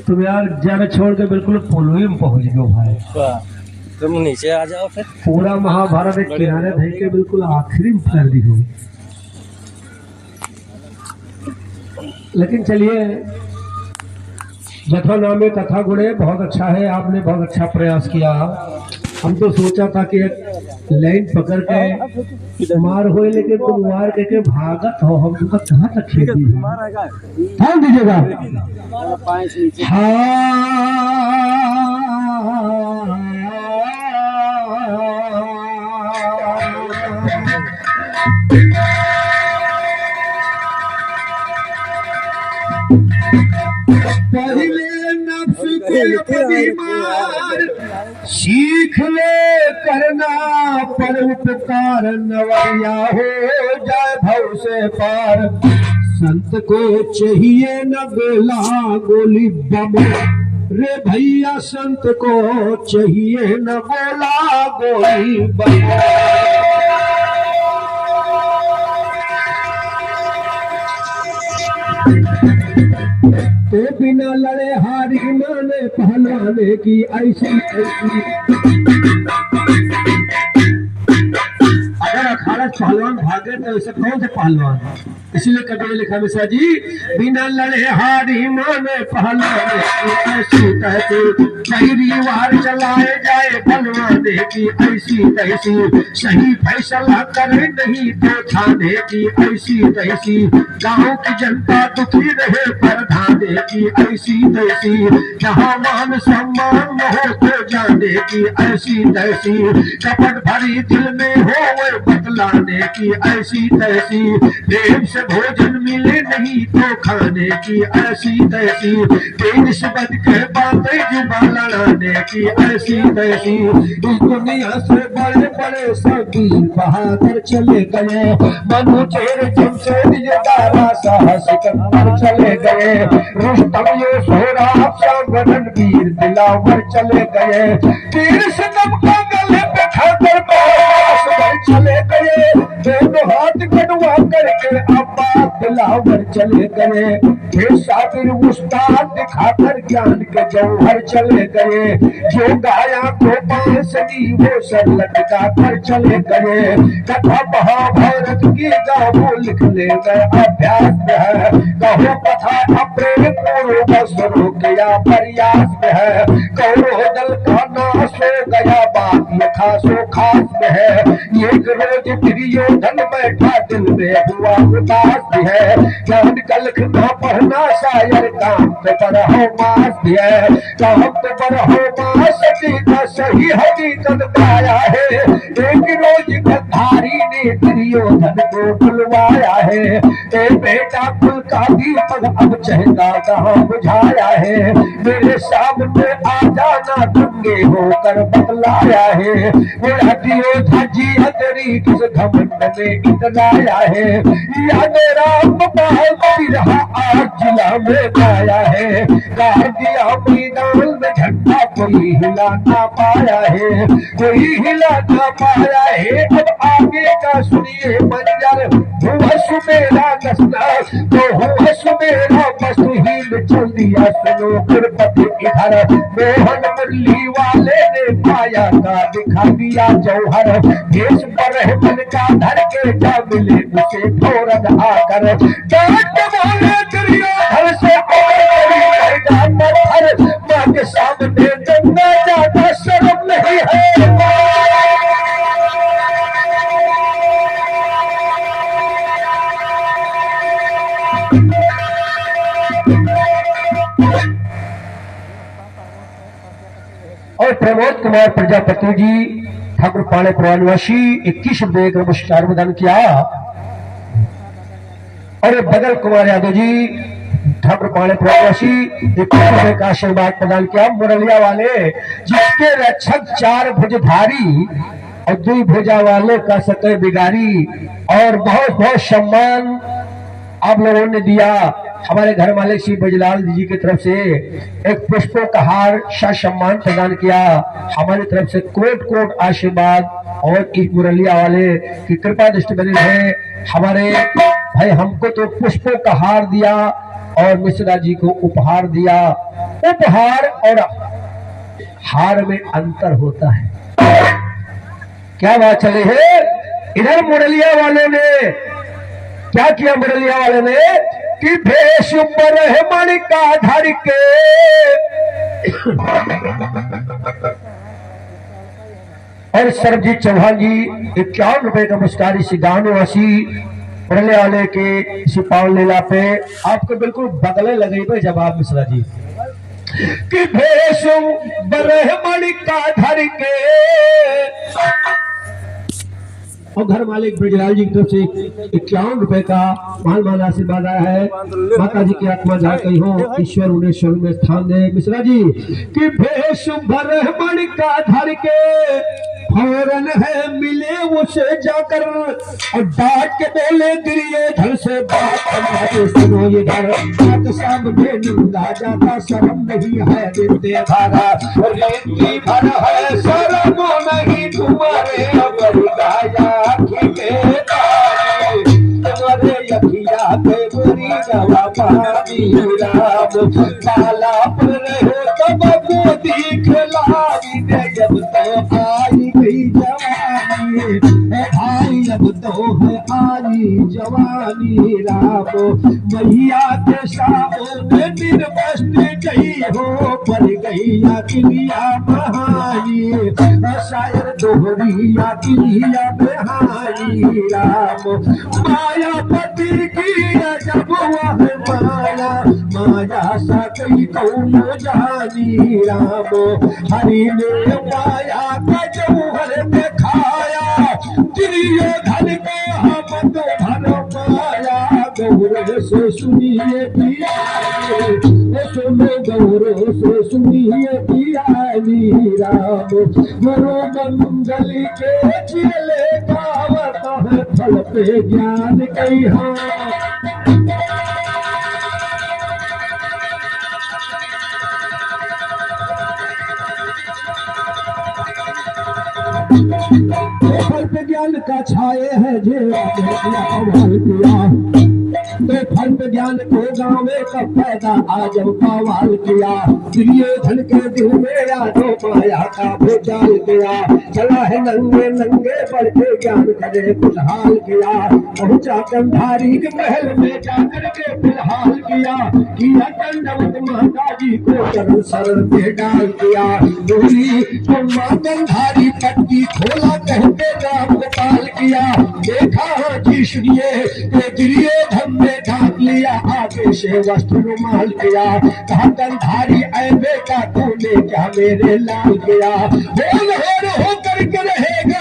तुम यार जरा छोड़ के बिल्कुल पुलवी में पहुंच गयो भाई। तुम नीचे आ जाओ फिर। पूरा महाभारत एक किनारे धर के बिल्कुल आखिरी में कर दी हो। लेकिन चलिए, जथा नामे कथा गुणे बहुत अच्छा है, आपने बहुत अच्छा प्रयास किया। हम तो सोचा था कि एक लाइन पकड़ के मार हो, लेकिन तुम मार के भागत हो, हम तुमको कहाँ तक खेती ध्यान दीजिएगा। पहले नफ्स को बीमार सीख ले करना पर उपकार, नवैया हो जाए भव से पार। संत को चाहिए न गोला गोली बम, रे भैया संत को चाहिए न गोला गोली बम। तो बिना लड़े हारी माने पहलवाने की ऐसी ऐसी। अगर अखाड़ा पहलवान भागे तो ऐसे कौन से पहलवान? इसीलिए कभी ने लिखा मिश्रा जी, बिना लड़े हारी माने पहलवाने की ऐसी तैसी। शहरी वार चलाए जाए पहलवाने की ऐसी तैसी। सही फैसला करे नहीं तो थाने की ऐसी तैसी। गाँव की जनता दुखी रहे प्रधाने की ऐसी तैसी। जहाँ मान सम्मान न हो तो जाने की ऐसी तैसी। कपट भरी दिल में हो वो बतलाने की ऐसी तैसी। प्रेम से भोजन मिले नहीं तो खाने की ऐसी तैसी। तेज से बद के बातें जुबान लड़ाने की ऐसी तैसी। इस दुनिया से बड़े बड़े सभी बहादुर चले गए। मनु चेर जमशेद दारा शाह सिकंदर चले गए। रुस्तम ये सोहराब शाह रणवीर दिलावर चले गए। तीर से दम का गले पे खाकर चले गए। दोनों हाथ कटवा करके अब्बास दिलावर चले गए। हे साबिर उस्ताद दिखाकर ज्ञान के जौहर चले गए। जो गाया को बांसुरी वो सर लटका कर चले गए। कथा महाभारत की गावो लिख ले गए अभ्यास में है। कहो कथा अपने पूर्व स्वरों गया प्रयास में है। कौरव दल का नाश हो गया बात यथा सो खास में है। एक रोज दुर्योधन बैठा दिल में हुआ उदास भी है। ज्ञान कलख न पढ़ना शायर काम पे बरहो मास भी है। काम पे बरहो मास का सही हकीकत पाया है। एक रोज गद्दारी ने दुर्योधन को बुलवाया है। ए बेटा कुल का दीपक अब चहका कहाँ बुझाया है। मेरे सामने आ जाना तुमने होकर बतलाया है। मेरा दुर्योधन जी हजरी किस घमंड में इतनाया है। याद राम बहादुर रहा आज जिला में आया है। गाड़ दिया मैदान में झंडा कोई हिला ना पाया है। कोई हिला ना पाया है। अब आगे का सुनिए मंजर। हुआ सुमेरा नस्ना तो हुआ सुमेरा मस्तहीन चल दिया सुनो गुरपति इधर। मोहन मुरली वाले ने पाया का दिखा दिया जौहर। देश पर रहमन का धर के जा मिले उसे फौरन आकर। डांट बोले दुर्योधन से माँ के सामने गंगा ज्यादा शर्म नहीं है। और प्रमोद कुमार प्रजापति जी ठाकुर पाणे प्रवासी 21 रुपये का पुरस्कार प्रदान किया। और बगल कुमार यादव जी ठाकुर पाणे प्रवासी 21 रुपये का आशीर्वाद प्रदान किया। मुरलिया वाले जिसके रक्षक 4 भुजधारी और 2 भुजा वाले का सके बिगारी। और बहुत बहुत सम्मान आप लोगों ने दिया। हमारे घर मालिक श्री बजलाल जी की तरफ से एक पुष्पों का हार सा सम्मान प्रदान किया। हमारी तरफ से कोट कोट आशीर्वाद और इस मुरलिया वाले की कृपा दृष्टि बनी है। हमारे भाई हमको तो पुष्पों का हार दिया, और मिश्रा जी को उपहार दिया। उपहार और हार में अंतर होता है। क्या बात चले है। इधर मुरलिया वाले ने क्या किया, मुरलिया वाले ने कि भेष ब्रह्मण का धर के और सरबजीत चौहान जी 51 रुपए का पुरस्कार इसी गानवासी मुरलिया वाले के इसी पावन लीला पे आपको बिल्कुल बदले लगे पे जवाब मिश्रा जी कि भेष ब्रह्मण का धर के। और घर मालिक ब्रजलाल जी की तरफ से 51 रुपए का मान आशीर्वाद आया है। माता जी की आत्मा जहाँ कहीं हो, ईश्वर उन्हें स्वर्ग में स्थान दे। मिश्रा जी कि भेष ब्रह्मण का धर के फौरन है मिले उसे जाकर और डांट के बोले दिरिये धर से बात करवाते सुनो ये घर बात सामने निंदा जाता शर्म नहीं है देते धारा और लेती भर है शर्म नहीं तुम्हारे अगर गाया तुम्हारे यखिया के बुरी गवा पानी राम काला पर रहे तब को दिखलाई दे जब तो आई गई जवानी भाई अब तो है आई जवानी राम मैया के सामने निर्वस्त गई हो पर गई अखिलिया बहानी शायर दोहरिया किलिया बहानी राम मायापति की जब वह माया माया सा कई कौन जानी राम हरि ने माया का जौहर दिखाया दुर्योधन को हम तो धन माया गौरव से सुनिए पिया सुनो गौरव से सुनिए पिया राम गुरु मंगल के चले गावत है फल पे ज्ञान कई फल पे ज्ञान का छाए है जे अमल किया तो फल पे ज्ञान को गाँव में कब पैदा आज बवाल किया दुर्योधन के दिल में यादों माया का भूचाल किया चला है नंगे नंगे बढ़ के ज्ञान करे खुशहाल किया पहुंचा कंधारी के महल में जाकर के फिलहाल किया दंडवत माता जी को चरण शरण में डाल दिया बोली तो मां कंधारी पट्टी खोला कहते राम गोपाल किया देखा जी सुनिए दुर्योधन ने ढाक लिया आगे से वस्त्र रुमाल किया कहा कंधारी ऐ बेटा तूने क्या मेरे लाल किया हो करके रहेगा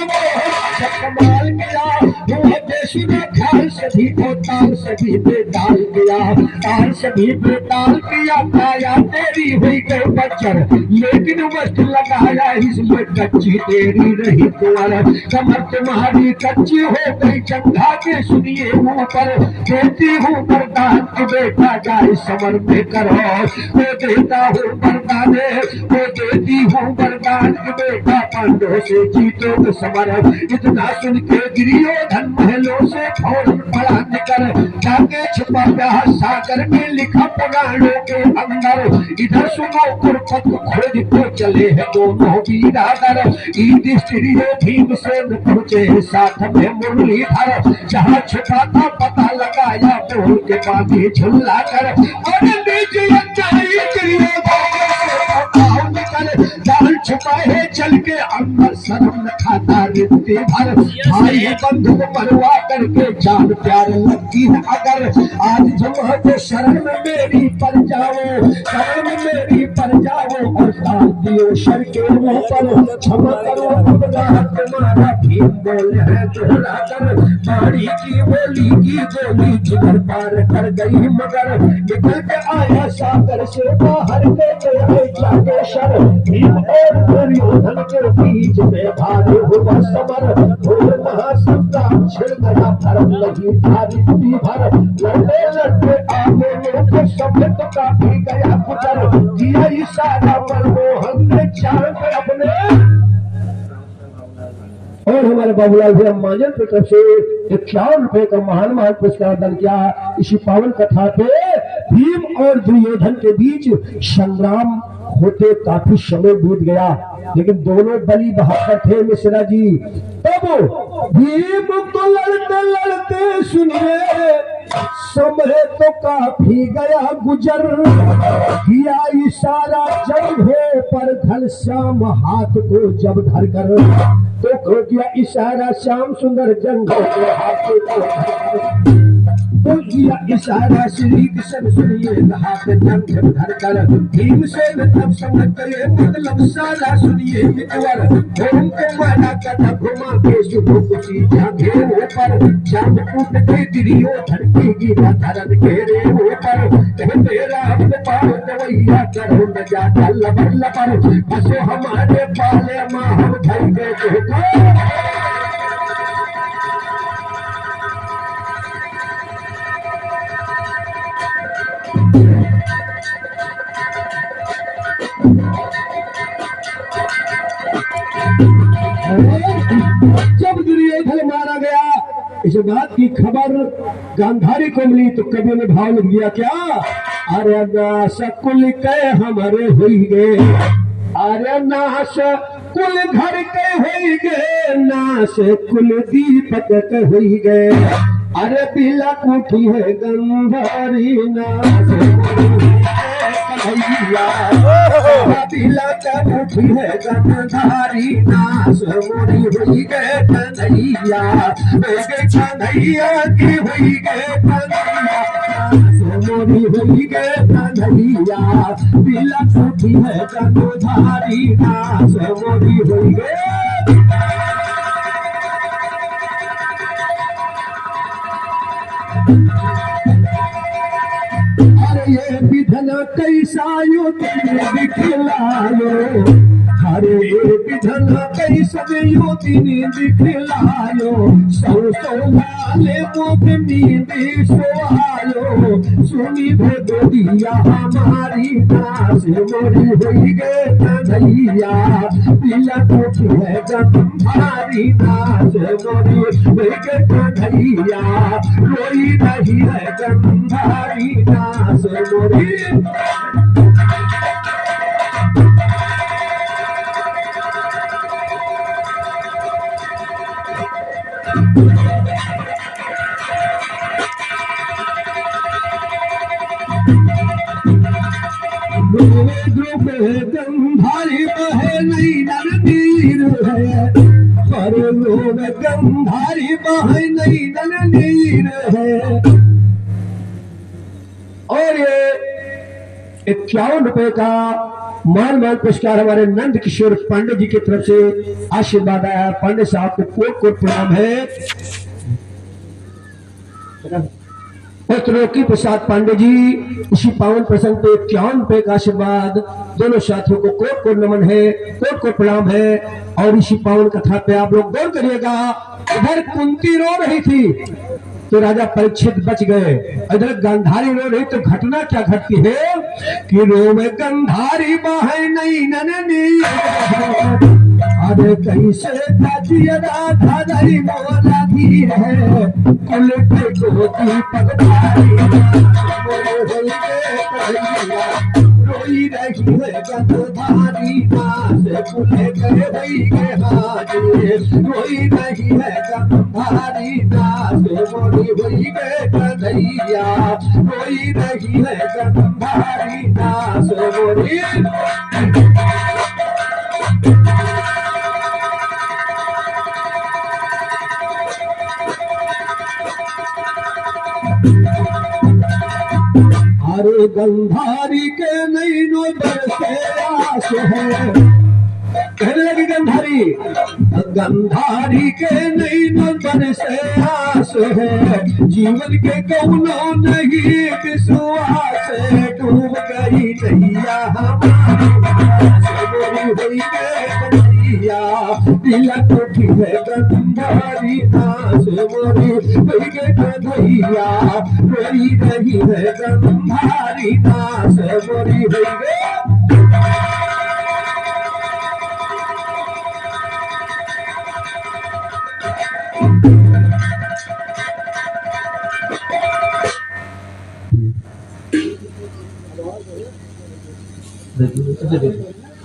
कमाल किया सुना ख्याल सभी को ताल सभी पे डाल किया ताल सभी पे डाल किया पाया तेरी हुई गई बच्चर लेकिन वस्त्र लगाया इसमें कच्ची तेरी रही कुंवर कमर तुम्हारी कच्ची हो गई चंदा के सुनिए मुंह पर देती हूँ वरदान की बेटा जाए समर में करो वो देता हूँ वरदान वो देती हूँ वरदान की बेटा पांडव से जीतो समर इतना सुन के दुर्योधन महलों से फौरन पड़ा निकल जाके छुपा गया सागर में लिखा पुराणों के अंदर इधर सुनो कुरपत खोज को चले हैं दोनों वीराधर भीम से पहुंचे साथ में मुरलीधर जहाँ छुपा था पता लगाया बोल के बांधी झुल्ला कर जाल छुपाए चल के अंदर शर्म खाता रिश्ते भर भाई बंधु को मरवा करके जान प्यार लगती है अगर आज जमा के शरण में मेरी पर जाओ शरण में मेरी पर जाओ और डाल दियो शर के मुंह पर क्षमा करो तुम्हारा भीम बोले है दोहरा कर बाड़ी की बोली जिगर पार कर गई मगर निकल के आया सागर से बाहर के जाके शर भीम और दुर्योधन के बीच में भारी हुआ समर और महासंग्राम छिड़ गया धर्म नहीं भारी भर लड़ते आगे लोग सब तो काफी गया गुजर दिया इशारा पर मोहन ने चार पे अपने और हमारे बाबूलाल जी अम्माजन की तरफ से 51 रुपए का महान पुरस्कार दान किया इसी पावन कथा पे भीम और दुर्योधन के बीच संग्राम होते काफी समय बीत गया, लेकिन दोनों बलि बहादुर थे मिश्रा जी। तब भीम को लड़ते लड़ते सुनिए समय तो काफी गया गुजर, किया इशारा जंघे पर घनश्याम हाथ को जब धर कर, तो को किया इशारा श्याम सुंदर जंघे के हाथ को तो किया इशारा श्री कृष्ण सुनिए हाथ जंघ धर कर, भीम से तब समझ गए मतलब सारा सुनिए मितवर, ओम को मारा कथा घुमा के शुभ खुशी जागे ऊपर, चांद टूट गई दुर्योधन की गिरा धरन घेरे ऊपर, कहते राम पार दवैया करो न जाता लबर लबर, बसो हमारे पाले माँ हम धर के देखो। जब दुर्योधन मारा गया इस बात की खबर गांधारी को मिली तो कवि ने भाव लिख दिया क्या, अरे नाश कुल के हमारे हुई गए, अरे नाश कुल घर के हुई गए, नाश कुल दीपक के हुई गए, अरे पीला कुठी है गंधारी नाश पीला का मुठी है गंधारी नाश मोरी हुई गए कन्हैया, कन्हैया की हुई गए कन्हैया, मोरी हुई गए कन्हैया, पीला कुठी है गंधारी नाश मोरी हुई गए। अरे ये विधन कैसा युति दिखलायो, अरे ये विधन कैसा युति दिखलायो, सौ सौ लाले मुख नींदी सोआयो, सुनी भेदिया हमारी नाश मोरी हुई गए कन्हैया, पीला कोठी है गंधारी नाश मोरी हुई गए कन्हैया, रोई नहीं है गंधारी नाश मोरी। गंधारी बहे नहीं नलनीर है, पर लोग गंधारी बहे नहीं नलनीर है। और ये 51 रुपए का मान पुरस्कार हमारे नंद किशोर पांडे जी की तरफ से आशीर्वाद आया। पांडे साहब को कोट कोट प्रणाम है। त्रिलोकी प्रसाद पांडे जी इसी पावन प्रसंग पे 51 रुपए का आशीर्वाद, दोनों साथियों को कोट कोट नमन है, कोट कोट प्रणाम है। और इसी पावन कथा पे आप लोग गौर करिएगा, इधर कुंती रो रही थी तो राजा परीक्षित बच गए, इधर गंधारी रो रही तो घटना क्या घटती है कि रो में गंधारी बाहे नहीं नननी, अरे कैसे राधा नहीं मोला धीर है, कुल पे गोदी पगधारी रोई रही है गंधारी नाश कुल गए वही गए हाजिर, रोई रही है गंधारी नाश मोरी हुई गए कन्हैया, रोई रही है गंधारी नाश मोरी। अरे गंधारी के नैनो बरसे आस है, कहने लगी गंधारी, गंधारी के नैनो बरसे आस है, जीवन के कौनो नहीं विश्वास, डूब गई नैया हमारी हुई कन्हैया, दिला कोठी है गंधारी नाश मोरी हुई कन्हैया, रोई रही है गंधारी नाश मोरी हुई गई।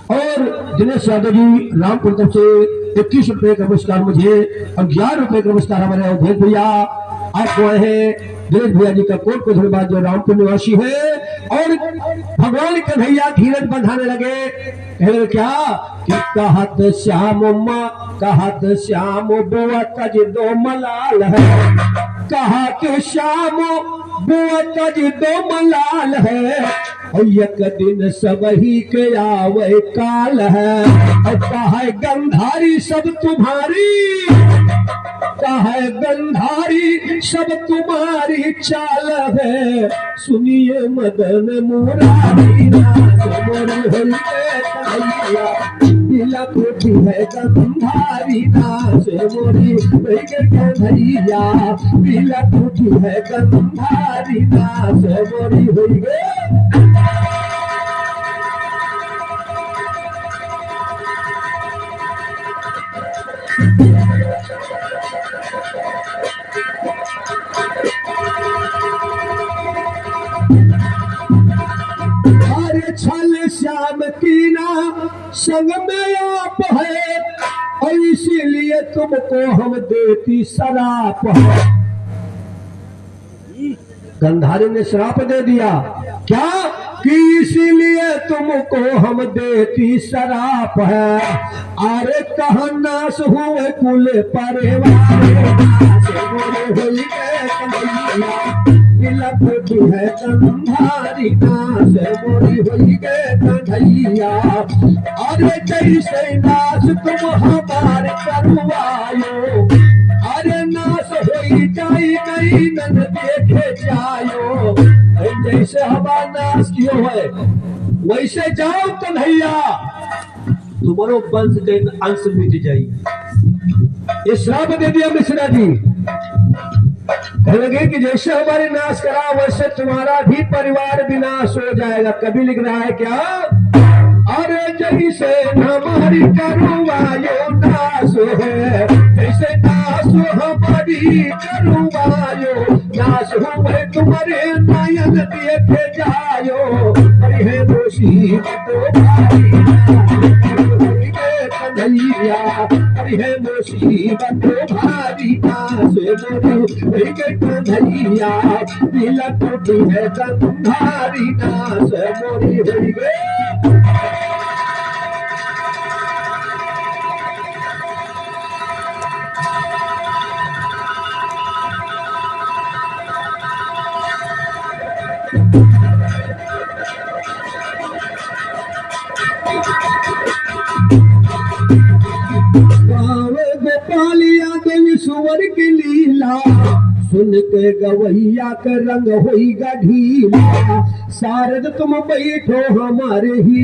और दिनेश यादव जी रामपुर तरफ से 21 रुपए का पुरस्कार मुझे और 11 रुपए का पुरस्कार हमारे अवधेश भैया आपको है। दिनेश भैया जी का कोट को धन्यवाद जो रामपुर निवासी है। और भगवान कन्हैया धीरज बंधाने लगे, कहने क्या कि कहत श्याम बुआ तज दो मलाल है, कहा कि श्याम बुआ तज दो मलाल है, एक दिन सब ही के आवे काल है, कहा गंधारी सब तुम्हारी, कहा गंधारी सब तुम्हारी चाल है, सुनिए मदन मुरारी कोठी है गंधारी नाच मोरी कन्हैया, पीला कोठी है गंधारी नाच मोरी हुई गे। छल श्याम की ना संग में आप है, और इसीलिए तुमको हम देती शराप है। गंधारी ने श्राप दे दिया क्या कि इसीलिए तुमको हम देती शराप है। अरे कहाँ नाश हुए कुल परिवार, है गंधारी नाश मोरी हुई गे कन्हैया। अरे जैसे नाश तुम हमारे करवायो, अरे नाश होई जाई नहीं नन देखे जायो, जैसे हमारा नाश क्यों है वैसे जाओ कन्हैया, तुम्हारो वंश के अंश मिट जाई। ये श्राप दे दिया मिश्रा जी, लगे कि जैसे हमारे नाश करा वैसे तुम्हारा भी परिवार विनाश हो जाएगा। कभी लिख रहा है क्या, अरे जैसे हमारी करुवायो नाश है, जैसे नाश हमारी करुवायो नाश हुए तुम्हारे नयन देखे जायो, अरे है दोषी कन्हैया, है मुसीबत भारी नाश कन्हैया, तिलक टूटी है गंधारी नाश मोरी हुई गे। गोपालिया देवी सुवर की लीला, सुन के गवैया के रंग होईगा ढीला, शारद तुम बैठो हमारे ही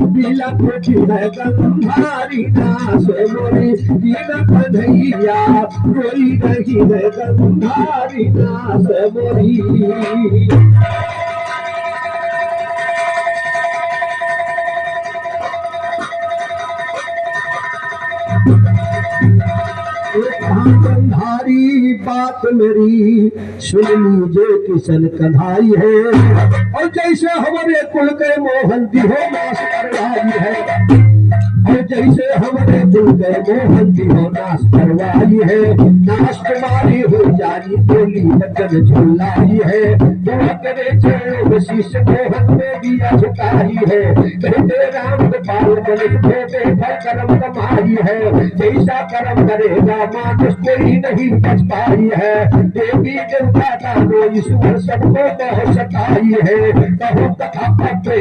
बिला कोठी है गंधारी नाश मोरी कन्हैया, रोई रही है गंधारी नाश मोरी। गंधारी बात मेरी सुन लीजिए किशन कन्हाई है, और जैसे हमारे कुल के मोहन दिहो नाश करवाई है, और जैसे हमारे कुल के मोहन दिहो नाश करवाई है, नाश तुम्हारी हो जानी बोली बचन झुलाई है, करे शीश मोहन में दिया झुकाई है, कहते राम गोपाल बेटे कर्म कमाई है, जैसा कर्म करेगा मानुष कोई नहीं बच पाई है, देवी देवता का कोई ईश्वर सबको बहुत सताई है, कहो कथा पत्रे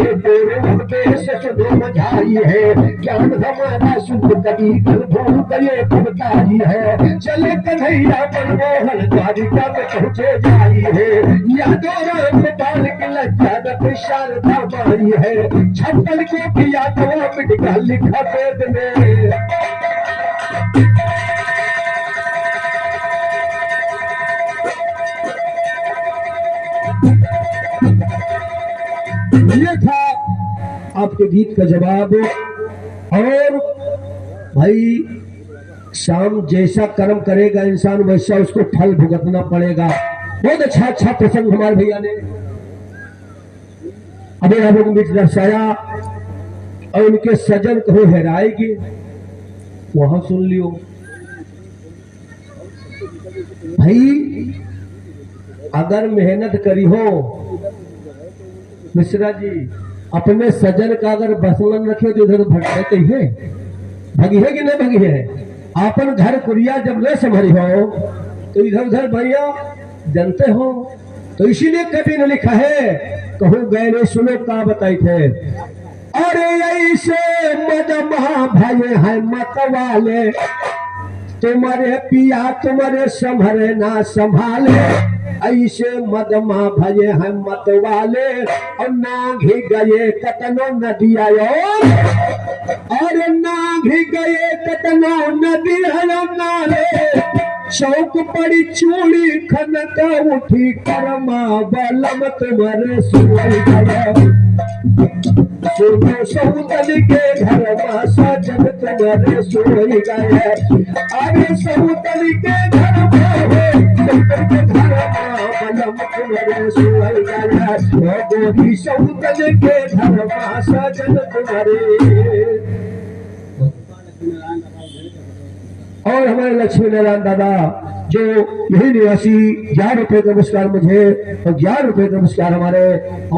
से सुनो मझाई है, ज्ञान हमारा शुद्ध कभी कल भूल गए भुगताई है, चले कन्हैया मनमोहन द्वारिका में पहुंचे जाई है, यादव राम गोपाल की लज्जा न शारदा मारी है, छप्पन को किया तो मिट का लिखा वेद में। ये था आपके गीत का जवाब। और भाई शाम जैसा कर्म करेगा इंसान वैसा उसको फल भुगतना पड़ेगा। बहुत अच्छा अच्छा प्रसंग हमारे भैया ने अभी आप लोगों के बीच दर्शाया और उनके सजन कहो हैराएगी वहां सुन लियो भाई। अगर मेहनत करी हो मिश्रा जी अपने सजन का अगर बसवन रखे तो इधर भटकते ही है भगी है कि नहीं भगी है। अपन घर कुरिया जब न संभरी हो तो इधर उधर भैया जानते हो तो इसीलिए कभी ने लिखा है कहूँ गए ने सुनो का बताई थे अरे ऐसे मद महा भाई है मत वाले तुम्हारे पिया तुम्हारे संभरे ना संभाले ऐसे मदमा भजे हैं मत वाले और नाघी गए कतनो नदिया और नाघी गए कतनो नदी नाले चौक पड़ी चूड़ी खनक उठी करमा बलम तुम्हारे सुन सुनो सऊतन के घर में सजन तुम्हारे सोई गए अरे सऊतन के घर में गोरी सऊतन के घर में सजन तुम्हारे। और हमारे लक्ष्मी नारायण दादा जो यही निवासी 11 रुपए का पुरस्कार मुझे और 11 रुपए का पुरस्कार हमारे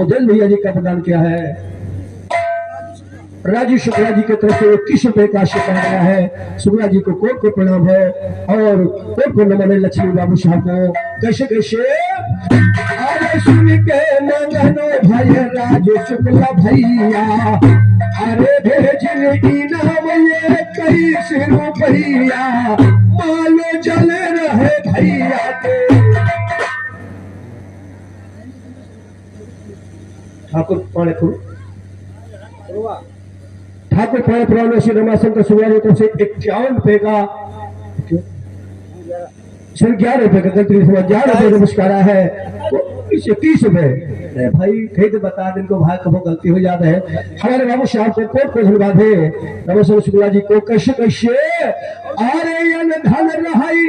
औदल भैया जी का प्रदान किया है। राजू शुक्ला जी की तरफ से 21 रुपए का आशीर्वाद आया है। शुक्ला जी को कोट को प्रणाम है और कोट को नमन है लक्ष्मी बाबू साहब को। कैसे कैसे अरे सुन के मंगनो भैया राजू शुक्ला भैया अरे भेजन इनाम ये 21 रुपया मालो जले रहे भैया के। ठाकुर पाने ठाकुर पाने पुराने श्री रमाशंकर सुब्रमण्यम की तरफ से 51 रुपए का सर 11 रुपए का गलती 11 रुपए का पुरस्कार है तो इसे 30 रुपए भाई कहीं तो बता दिन को भाई कभी गलती हो जाता है। हमारे बाबू साहब को कोट को धन्यवाद है रमाशंकर शुक्ला जी को। कैसे कैसे अरे धन रहाई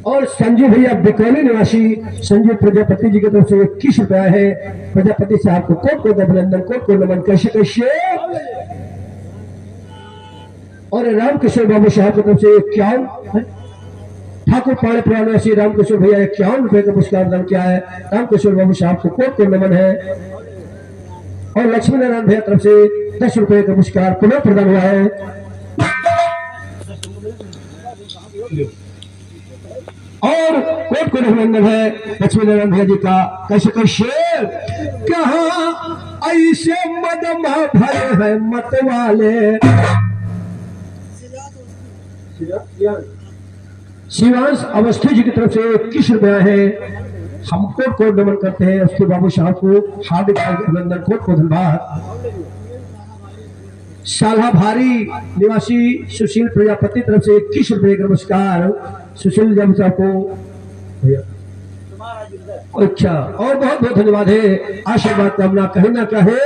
और संजू भैया बिकौनी निवासी संजू प्रजापति जी की तरफ से 21 रुपया है। प्रजापति साहब को कोट को अभिनंदन कोट को नमन। कैसे कैसे और रामकिशोर बाबू साहब की तरफ से 51 ठाकुर पाणे पुराने श्री रामकिशोर भैया 51 रुपए का पुरस्कार प्रदान किया है। रामकिशोर बाबू साहब को कोट को नमन है और लक्ष्मी नारायण भैया तरफ से 10 रुपए का पुरस्कार पुनः प्रदान हुआ है। और कोट को अभिनंदन है लक्ष्मी नारायण भैया जी का। कैसे कैसे कहा ऐसे मदमा भरे हैं मत वाले शिवांश अवस्थी जी की तरफ से 21 रुपया है। हम कोट को नमन करते हैं उसके बाबू साहब को हार्दिक अभिनंदन कोट को धन्यवाद। साला भारी निवासी सुशील प्रजापति तरफ से 21 रुपए का नमस्कार सुशील जब साहब को। अच्छा और बहुत बहुत धन्यवाद है आशीर्वाद कामना कहे ना कहे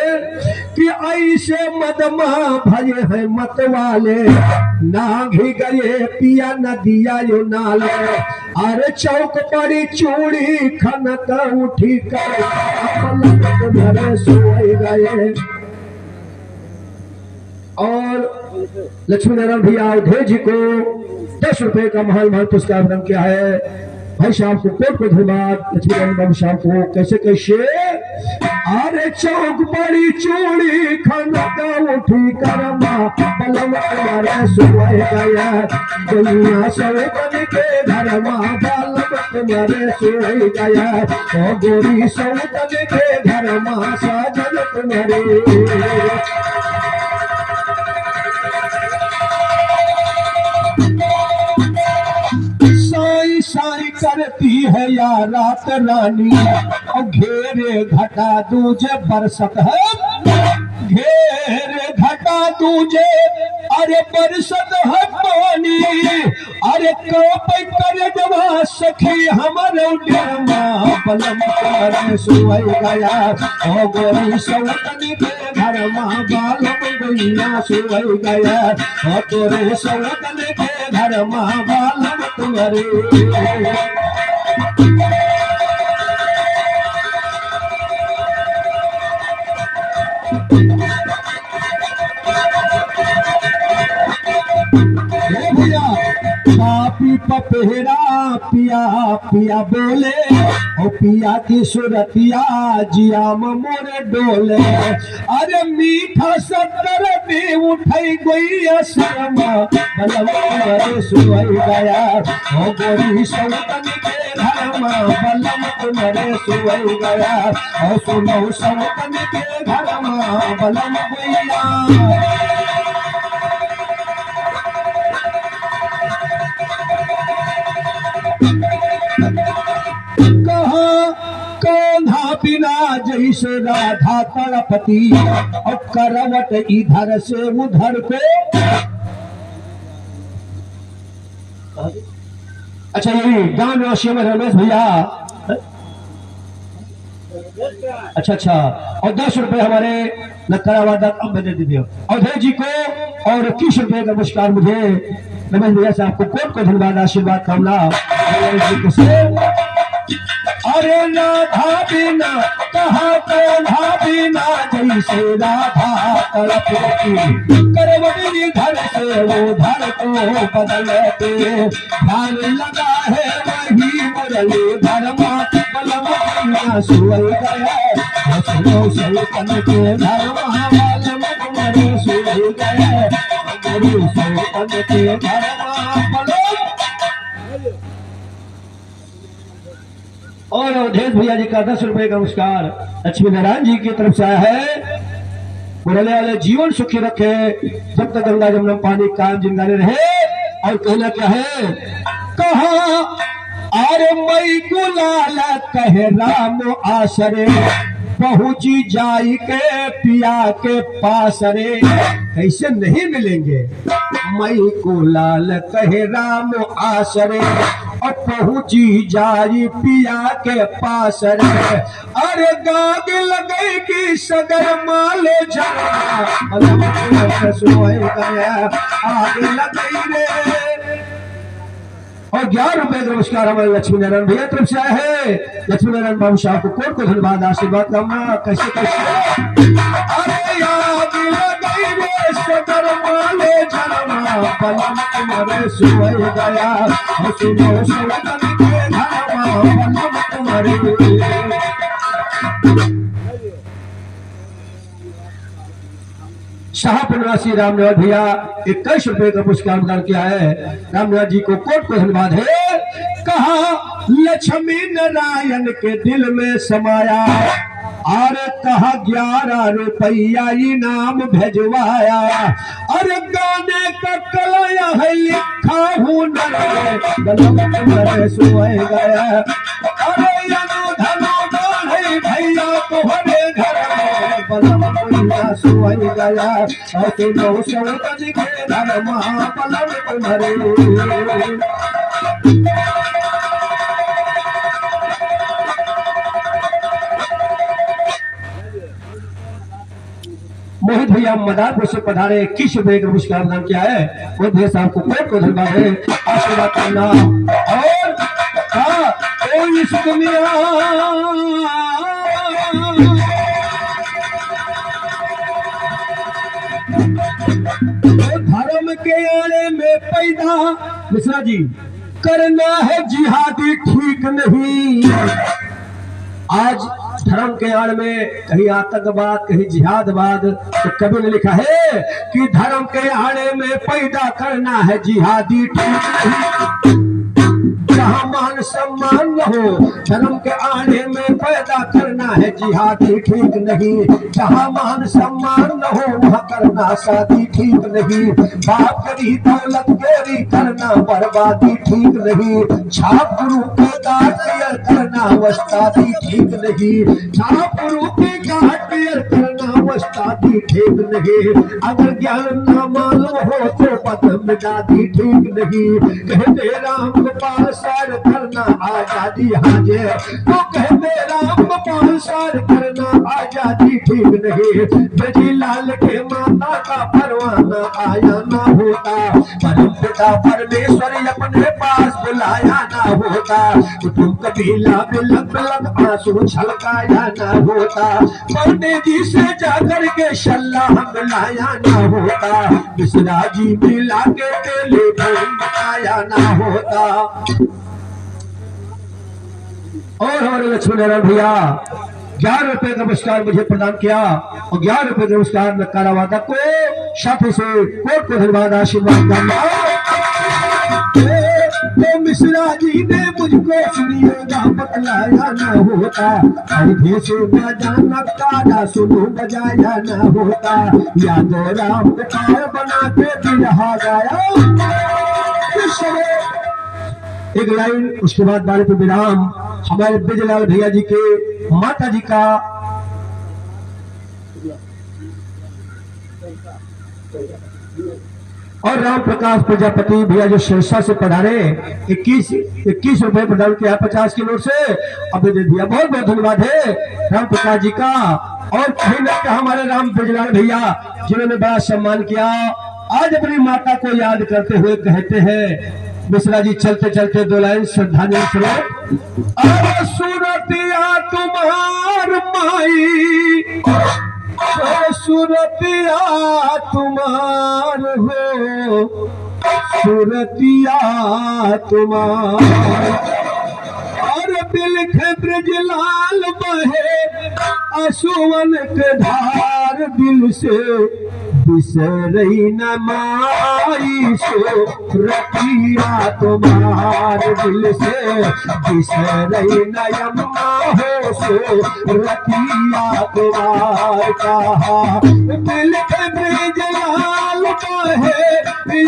कि ऐसे मदमा भजे हैं मत वाले नाघी गए पिया नदिया यो नाले अरे चौक पड़ी चूड़ी खनक उठी कर सोए गए। और लक्ष्मी नारायण भैया अवधेश जी को 10 रुपए का महान महान पुरस्कार प्रदान किया है। भाई साहब को कोट को धन्यवाद लक्ष्मी नारायण बाबू साहब को। कैसे कैसे अरे चौक पड़ी चूड़ी खनक उठी करमा बलम तुम्हारे सोए गया दुनिया सौतन के घर में बलम तुम्हारे सोए गया और गोरी सौतन के घर में सजन तुम्हारे। साई करती है या रात रानी और घेरे घटा दूजे बरसत है घेरे घटा दूजे अरे बरसत है पानी अरे कप कर जवा सखी हमारे डरमा बलम कर सोई गया और गोरी सौतन के घर में बालम गैया सोई गया और तोरे सौतन के घर में बालम तुम्हारे। भैया पापी पपेरा पिया पिया बोले ओ पिया की सुरतिया जिया मोरे डोले। अरे मीठा सत्तर में उठाई गई शर्मा बलम तुम्हारे सुई गया ओ गोरी सौतन के घरमा बलम तुम्हारे सुई गया ओ सुनो सौतन के घरमा बलम गैया। कहा बिना जैसे राधा तड़पती और करवट इधर से उधर को। अच्छा यही गांव वासियों में रमेश भैया। अच्छा और 10 रुपए हमारे नकरावादक अब दे दीजिए अवधेश जी को और 21 रुपए का पुरस्कार मुझे रमेश भैया से आपको कोट को धन्यवाद आशीर्वाद कामना। अरे राधा बिना कहा कौधा बिना जैसे राधा तड़पती करवट इधर से उधर को बदलते ध्यान लगा है वही मुरली धर्मा बलम सुई गया सुनो सौतन के धर्मा बलम तुम्हारे सुई गया गुरु सौतन के धर्मा बलम। और अवधेश भैया जी का 10 रुपए का पुरस्कार लक्ष्मी नारायण जी की तरफ से आया है। मुरले वाले जीवन सुखी रखे जब तक गंगा जमुना पानी कायम जिंदाने रहे। और कहना क्या है कहा अरे मई गुलाल कहे राम आसरे बहू जी जाई के पिया के पास रे कैसे नहीं मिलेंगे। मई को लाल कहे राम आसरे और पहुंची जाई पिया के पास रे। अरे गाग लगे की सगर माले झरा सोए गया आगे लगे रे। और 11 रुपए का पुरस्कार हमारे लक्ष्मी नारायण भैया तरफ से आया है। लक्ष्मी नारायण बाबू साहब को कोट को धन्यवाद आशीर्वाद कामना। कैसे अरे याद लगी रे सदर माले झरमा बलम तुम्हारे सोए गया सुनो सौतन के घरमा बलम तुम्हारे। शाहपुरवासी रामनिवास भैया 21 रुपए का पुरस्कार प्रदान किया है। रामनिवास जी को कोट को धन्यवाद है। कहा लक्ष्मी नारायण के दिल में समाया अरे कहा 11 रुपया इनाम भेजवाया। अरे गाने का कलाया है लिखा हूँ सोए गया। अरे भैया तुम्हारे घर बलम सोए गया और सुनो सौतन के धर्मा बलम तुम्हारे। मोहित भैया मदारपुर से पधारे 21 रुपए का पुरस्कार प्रदान किया है। मोहित भैया साहब को कोट को धन्यवाद है आशीर्वाद करना। और इस दुनिया धर्म के आड़े में पैदा मिश्रा जी करना है जिहादी ठीक नहीं। आज धर्म के आड़ में कहीं आतंकवाद कहीं जिहादवाद तो कभी ने लिखा है कि धर्म के आड़े में पैदा करना है जिहादी ठीक नहीं। जहाँ मान सम्मान न हो धर्म के आड़े में पैदा करना है जिहादी ठीक नहीं। जहाँ मान सम्मान न हो वहाँ करना शादी ठीक नहीं। बाप करी दौलत गोरी करना बर्बादी ठीक नहीं। छाप गुरु के दाटियर करना वस्तादी ठीक नहीं। छाप गुरु के दाटियर करना वस्तादी ठीक नहीं, अगर ज्ञान न मालूम हो तो पद दादी ठीक नहीं। कहते राम गोपाल सार करना आजादी हाजे, तो कहते राम गोपाल सार करना आजादी ठीक नहीं। ब्रजी लाल के माता का परवाना आया ना होता, परम पिता परमेश्वर अपने पास बुलाया ना होता, तुम कबीला बिलक बिलक आंसू छलकाया ना होता, पंडित जी से जाकर के सल्लाह मिलाया ना होता, मिश्रा जी मिला के टेलीफोन बताया ना होता। और हमारे लक्ष्मण नारायण भैया 11 रुपए का पुरस्कार मुझे प्रदान किया, और 11 रुपए का पुरस्कार मैं कारावादा को साथी से कोट को धन्यवाद आशीर्वाद तो मिश्रा जी ने मुझको सुनिएगा बतलाया ना होता, और से बजाना कारा सुनो बजाया ना होता, यादव राम गोपाल बना के बिरहा गाया। एक लाइन उसके बाद बारे पे विराम। हमारे ब्रजलाल भैया जी के माता जी का और राम प्रकाश प्रजापति भैया जो सिरसा से पधारे 21 रुपए प्रदान किया 50 के नोट से, अब दे दिया। बहुत बहुत धन्यवाद है राम प्रकाश जी का। और कहीं ना कहीं हमारे राम ब्रजलाल भैया जिन्होंने बड़ा सम्मान किया, आज अपनी माता को याद करते हुए कहते हैं मिश्रा जी चलते चलते 2 लाइन श्रद्धांजलि सुनो। अरे सूरतिया तुम्हार माई, सूरतिया तुम्हार हो, सूरतिया तुम्हार, और बिलख ब्रजलाल बहे आंसुअन के धार, दिल से बिसरई न माई सूरतिया तुम्हार, दिल से बिसरई न यम्मा हो सूरतिया तुम्हार। कहा बिलख ब्रजलाल बहे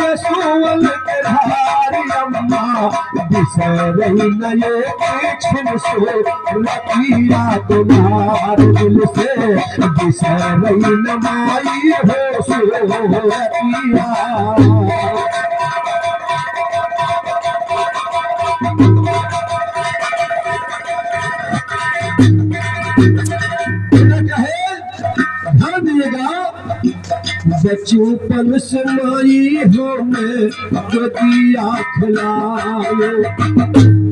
आंसुअन के धार, यम्मा बिसरई न ये छिन सूरतिया तुम्हार, दिल से बिसरई न माई हो सूरतिया। ध्यान दीजिएगा, बचपन से माई हमें दिया खिलायो,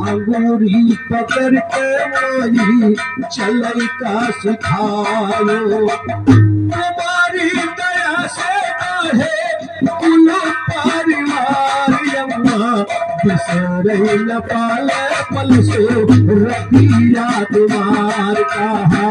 अंगूरी पकड़ के माई चलई का सिखायो, हमारी दया से है कुल परिवार, यम्मा बिसरई न पाले पल से रतिया तुम्हार। कहा